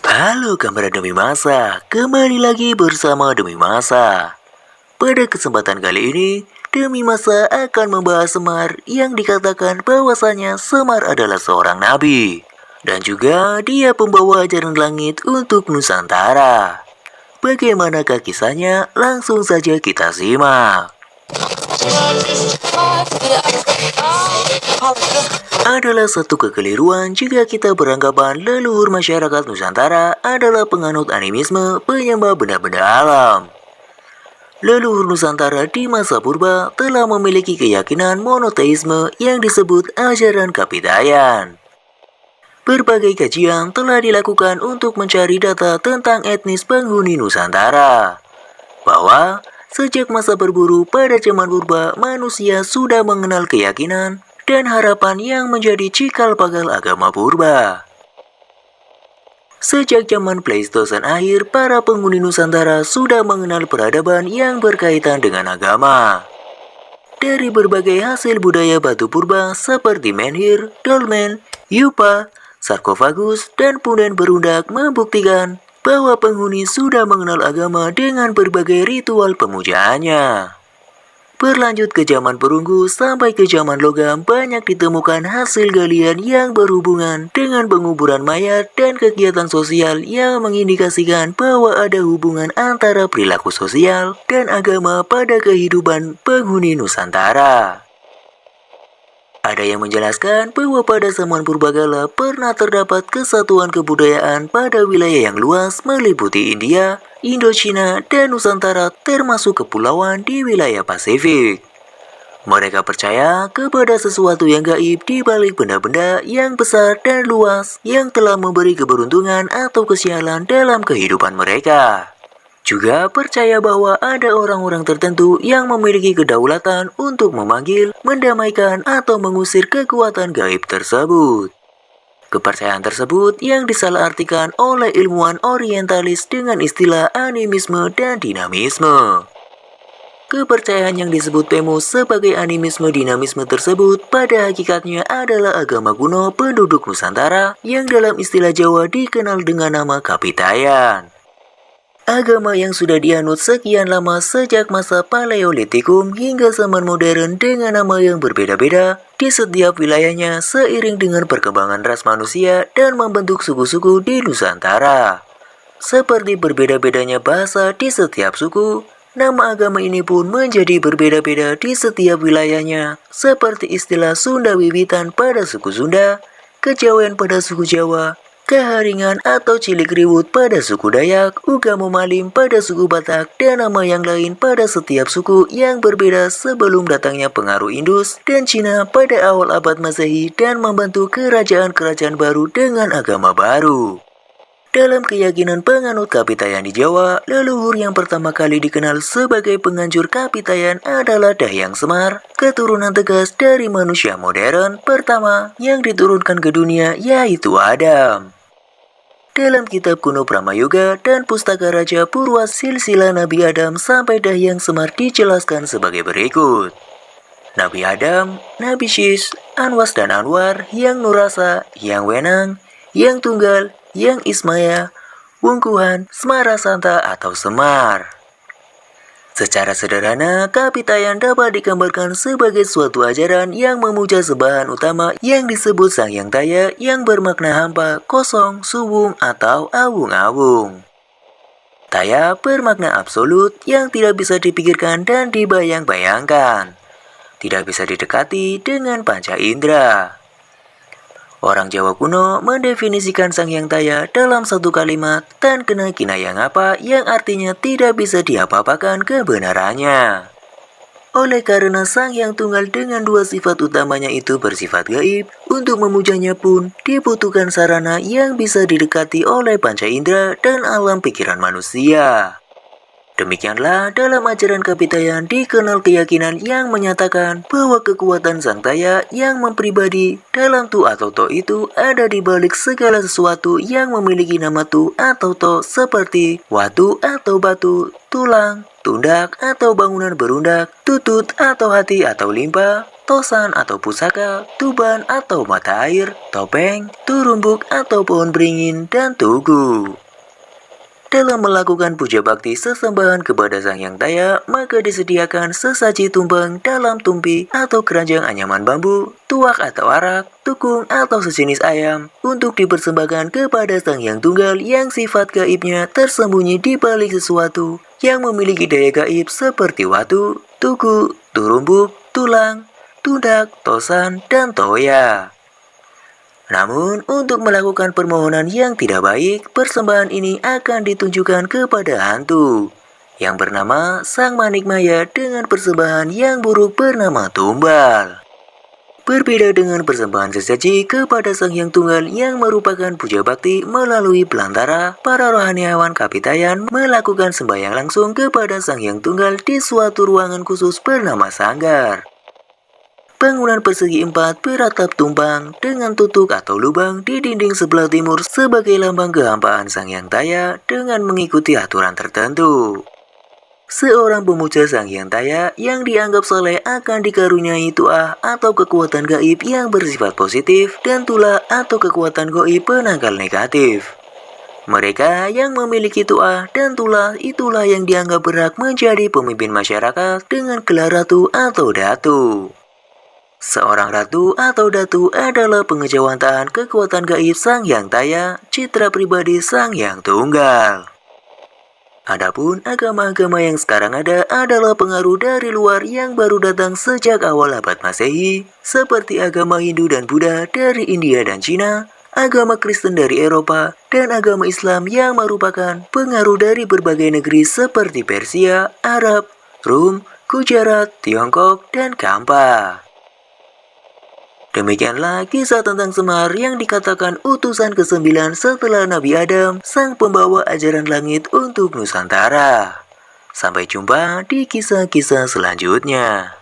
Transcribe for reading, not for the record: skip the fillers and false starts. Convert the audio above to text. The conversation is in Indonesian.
Halo kabar Demi Masa, kembali lagi bersama Demi Masa. Pada kesempatan kali ini, Demi Masa akan membahas Semar yang dikatakan bahwasanya Semar adalah seorang nabi. Dan juga dia pembawa ajaran langit untuk Nusantara. Bagaimanakah kisahnya? Langsung saja kita simak. Adalah satu kekeliruan jika kita beranggapan leluhur masyarakat Nusantara adalah penganut animisme penyembah benda-benda alam. Leluhur Nusantara di masa purba telah memiliki keyakinan monoteisme yang disebut ajaran Kapitayan. Berbagai kajian telah dilakukan untuk mencari data tentang etnis penghuni Nusantara. Bahwa sejak masa berburu pada zaman purba, manusia sudah mengenal keyakinan dan harapan yang menjadi cikal bakal agama purba. Sejak zaman Pleistosen akhir, para penghuni Nusantara sudah mengenal peradaban yang berkaitan dengan agama. Dari berbagai hasil budaya batu purba seperti menhir, dolmen, yupa, sarkofagus, dan punden berundak membuktikan bahwa penghuni sudah mengenal agama dengan berbagai ritual pemujaannya. Berlanjut ke zaman perunggu sampai ke zaman logam, banyak ditemukan hasil galian yang berhubungan dengan penguburan mayat dan kegiatan sosial yang mengindikasikan bahwa ada hubungan antara perilaku sosial dan agama pada kehidupan penghuni Nusantara. Ada yang menjelaskan bahwa pada zaman purbakala pernah terdapat kesatuan kebudayaan pada wilayah yang luas meliputi India, Indochina, dan Nusantara termasuk kepulauan di wilayah Pasifik. Mereka percaya kepada sesuatu yang gaib di balik benda-benda yang besar dan luas yang telah memberi keberuntungan atau kesialan dalam kehidupan mereka. Juga percaya bahwa ada orang-orang tertentu yang memiliki kedaulatan untuk memanggil, mendamaikan, atau mengusir kekuatan gaib tersebut. Kepercayaan tersebut yang disalahartikan oleh ilmuwan orientalis dengan istilah animisme dan dinamisme. Kepercayaan yang disebut Pemo sebagai animisme dinamisme tersebut pada hakikatnya adalah agama kuno penduduk Nusantara yang dalam istilah Jawa dikenal dengan nama Kapitayan. Agama yang sudah dianut sekian lama sejak masa Paleolitikum hingga zaman modern dengan nama yang berbeda-beda di setiap wilayahnya seiring dengan perkembangan ras manusia dan membentuk suku-suku di Nusantara. Seperti berbeda-bedanya bahasa di setiap suku, nama agama ini pun menjadi berbeda-beda di setiap wilayahnya, seperti istilah Sunda Wiwitan pada suku Sunda, Kejawen pada suku Jawa, Keharingan atau Cilik Riwut pada suku Dayak, Ugamo Malim pada suku Batak, dan nama yang lain pada setiap suku yang berbeda sebelum datangnya pengaruh Indus dan Cina pada awal abad Masehi dan membantu kerajaan-kerajaan baru dengan agama baru. Dalam keyakinan penganut Kapitayan di Jawa, leluhur yang pertama kali dikenal sebagai penganjur Kapitayan adalah Dahyang Semar, keturunan tegas dari manusia modern pertama yang diturunkan ke dunia yaitu Adam. Dalam kitab kuno Pramayuga dan Pustaka Raja Purwa silsilah Nabi Adam sampai Dahyang Semar dijelaskan sebagai berikut. Nabi Adam, Nabi Syis, Anwas dan Anwar, Yang Nurasa, Yang Wenang, Yang Tunggal, Yang Ismaya, Wungkuhan, Semara Santa atau Semar. Secara sederhana, Kapitayan dapat digambarkan sebagai suatu ajaran yang memuja sembahan utama yang disebut Sang Hyang Taya yang bermakna hampa, kosong, suwung, atau awung-awung. Taya bermakna absolut yang tidak bisa dipikirkan dan dibayang-bayangkan. Tidak bisa didekati dengan panca indera. Orang Jawa kuno mendefinisikan Sang Hyang Taya dalam satu kalimat tan kena kinayang apa yang artinya tidak bisa diapa-apakan kebenarannya. Oleh karena Sang Hyang Tunggal dengan dua sifat utamanya itu bersifat gaib, untuk memujanya pun dibutuhkan sarana yang bisa didekati oleh panca indera dan alam pikiran manusia. Demikianlah dalam ajaran Kapitayan dikenal keyakinan yang menyatakan bahwa kekuatan Sang Taya yang mempribadi dalam Tu atau To itu ada di balik segala sesuatu yang memiliki nama Tu atau To seperti watu atau batu, tulang, tundak atau bangunan berundak, tutut atau hati atau limpa, tosan atau pusaka, tuban atau mata air, topeng, turumbuk atau pohon beringin, dan tugu. Dalam melakukan puja bakti sesembahan kepada Sang Hyang Taya, maka disediakan sesaji tumpeng dalam tumpi atau keranjang anyaman bambu, tuak atau arak, tukung atau sejenis ayam, untuk dipersembahkan kepada Sang Hyang Tunggal yang sifat gaibnya tersembunyi di balik sesuatu yang memiliki daya gaib seperti watu, tugu, turumbuk, tulang, tundak, tosan, dan toya. Namun, untuk melakukan permohonan yang tidak baik, persembahan ini akan ditunjukkan kepada hantu yang bernama Sang Manikmaya dengan persembahan yang buruk bernama tumbal. Berbeda dengan persembahan sesaji kepada Sang Hyang Tunggal yang merupakan puja bakti melalui pelantara, para rohaniawan Kapitayan melakukan sembahyang langsung kepada Sang Hyang Tunggal di suatu ruangan khusus bernama sanggar. Bangunan persegi 4 beratap tumpang dengan tutuk atau lubang di dinding sebelah timur sebagai lambang kehampaan Sang Hyang Taya dengan mengikuti aturan tertentu. Seorang pemuja Sang Hyang Taya yang dianggap soleh akan dikaruniai tuah atau kekuatan gaib yang bersifat positif dan tula atau kekuatan gaib penangkal negatif. Mereka yang memiliki tuah dan tula itulah yang dianggap berhak menjadi pemimpin masyarakat dengan gelar ratu atau datu. Seorang ratu atau datu adalah pengejawantahan kekuatan gaib Sang Hyang Taya, citra pribadi Sang Hyang Tunggal. Adapun agama-agama yang sekarang ada adalah pengaruh dari luar yang baru datang sejak awal abad Masehi, seperti agama Hindu dan Buddha dari India dan Cina, agama Kristen dari Eropa, dan agama Islam yang merupakan pengaruh dari berbagai negeri seperti Persia, Arab, Rum, Gujarat, Tiongkok, dan Kampa. Demikianlah kisah tentang Semar yang dikatakan utusan ke-9 setelah Nabi Adam, sang pembawa ajaran langit untuk Nusantara. Sampai jumpa di kisah-kisah selanjutnya.